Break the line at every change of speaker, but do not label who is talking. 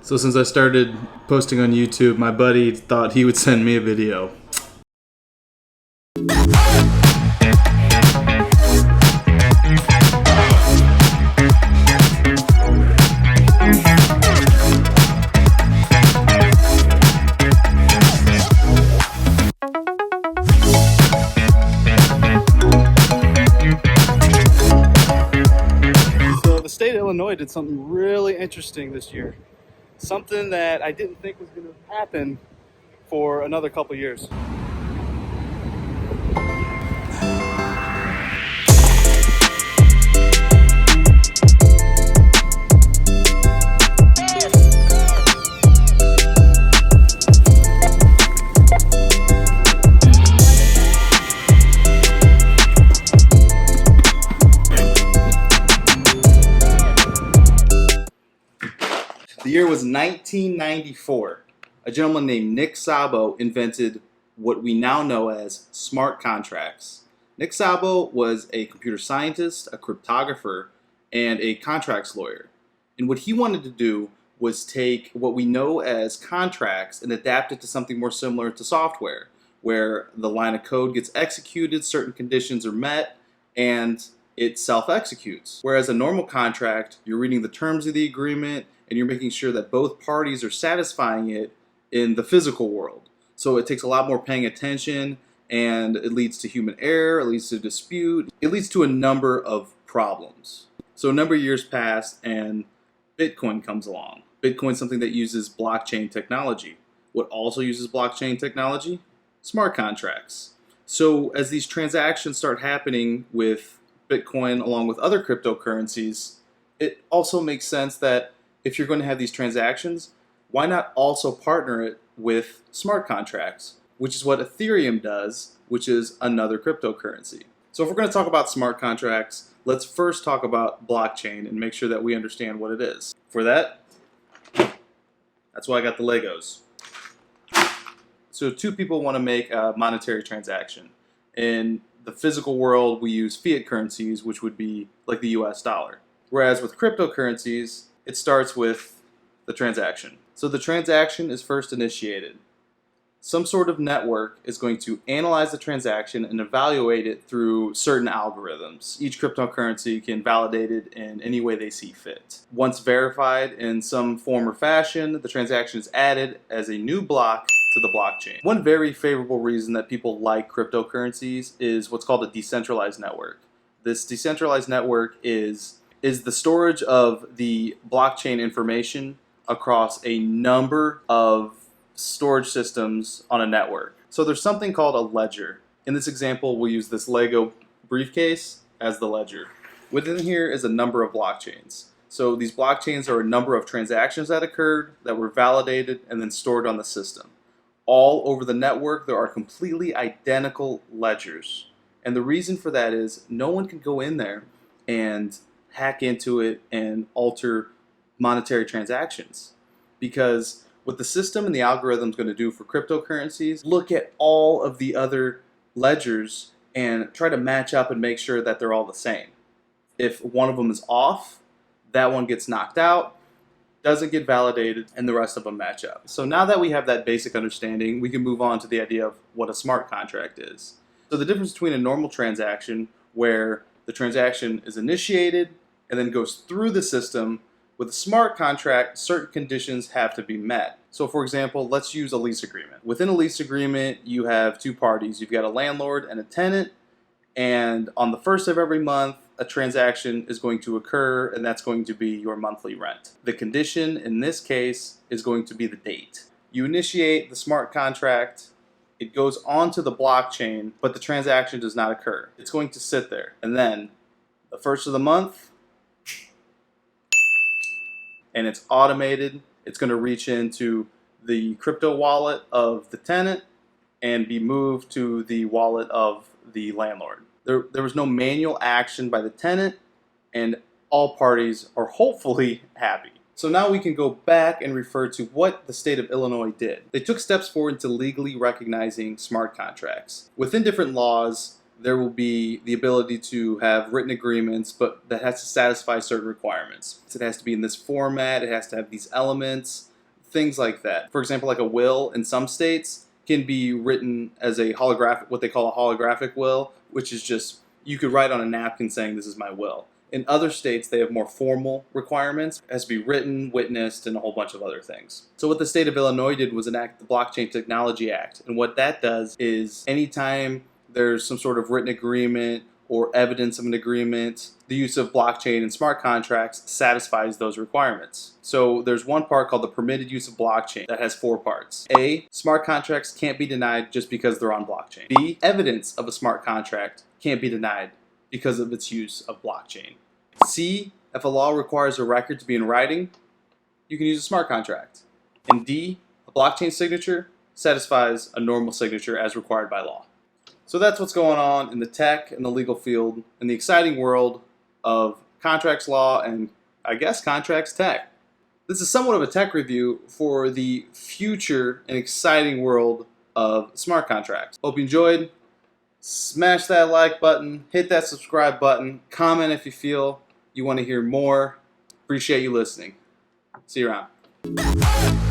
So since I started posting on YouTube, my buddy thought he would send me a video. So the state of Illinois did something really interesting this year. Something that I didn't think was going to happen for another couple years. The year was 1994. A gentleman named Nick Szabo invented what we now know as smart contracts. Nick Szabo was a computer scientist, a cryptographer, and a contracts lawyer. And what he wanted to do was take what we know as contracts and adapt it to something more similar to software, where the line of code gets executed, certain conditions are met, and it self-executes. Whereas a normal contract, you're reading the terms of the agreement, and you're making sure that both parties are satisfying it in the physical world. So it takes a lot more paying attention, and it leads to human error, it leads to dispute, it leads to a number of problems. So a number of years pass, and Bitcoin comes along. Bitcoin's something that uses blockchain technology. What also uses blockchain technology? Smart contracts. So as these transactions start happening with Bitcoin along with other cryptocurrencies, it also makes sense that if you're going to have these transactions, why not also partner it with smart contracts, which is what Ethereum does, which is another cryptocurrency. So if we're going to talk about smart contracts, let's first talk about blockchain and make sure that we understand what it is. For that, that's why I got the Legos. So two people want to make a monetary transaction. In the physical world, we use fiat currencies, which would be like the US dollar. Whereas with cryptocurrencies, it starts with the transaction. So the transaction is first initiated. Some sort of network is going to analyze the transaction and evaluate it through certain algorithms. Each cryptocurrency can validate it in any way they see fit. Once verified in some form or fashion, the transaction is added as a new block to the blockchain. One very favorable reason that people like cryptocurrencies is what's called a decentralized network. This decentralized network is the storage of the blockchain information across a number of storage systems on a network. So there's something called a ledger. In this example, we'll use this Lego briefcase as the ledger. Within here is a number of blockchains. So these blockchains are a number of transactions that occurred, that were validated, and then stored on the system. All over the network, there are completely identical ledgers. And the reason for that is no one can go in there and hack into it and alter monetary transactions. Because what the system and the algorithm is going to do for cryptocurrencies, look at all of the other ledgers and try to match up and make sure that they're all the same. If one of them is off, that one gets knocked out, doesn't get validated, and the rest of them match up. So now that we have that basic understanding, we can move on to the idea of what a smart contract is. So the difference between a normal transaction, where the transaction is initiated and then goes through the system, with a smart contract, certain conditions have to be met. So for example, let's use a lease agreement. Within a lease agreement, you have two parties. You've got a landlord and a tenant, and on the first of every month, a transaction is going to occur, and that's going to be your monthly rent. The condition in this case is going to be the date. You initiate the smart contract, it goes onto the blockchain, but the transaction does not occur. It's going to sit there, and then the first of the month, and it's automated. It's going to reach into the crypto wallet of the tenant and be moved to the wallet of the landlord. There was no manual action by the tenant, and all parties are hopefully happy. So now we can go back and refer to what the state of Illinois did. They took steps forward into legally recognizing smart contracts. Within different laws, there will be the ability to have written agreements, but that has to satisfy certain requirements. It has to be in this format, it has to have these elements, things like that. For example, like a will in some states can be written as a holographic, what they call a holographic will, which is just you could write on a napkin saying this is my will. In other states, they have more formal requirements. It has to be written, witnessed, and a whole bunch of other things. So what the state of Illinois did was enact the Blockchain Technology Act. And what that does is anytime there's some sort of written agreement or evidence of an agreement, the use of blockchain and smart contracts satisfies those requirements. So there's one part called the permitted use of blockchain that has 4 parts. A, smart contracts can't be denied just because they're on blockchain. B, evidence of a smart contract can't be denied because of its use of blockchain. C, if a law requires a record to be in writing, you can use a smart contract. And D, a blockchain signature satisfies a normal signature as required by law. So that's what's going on in the tech and the legal field in the exciting world of contracts law and, I guess, contracts tech. This is somewhat of a tech review for the future and exciting world of smart contracts. Hope you enjoyed. Smash that like button, hit that subscribe button, comment if you feel you want to hear more. Appreciate you listening. See you around.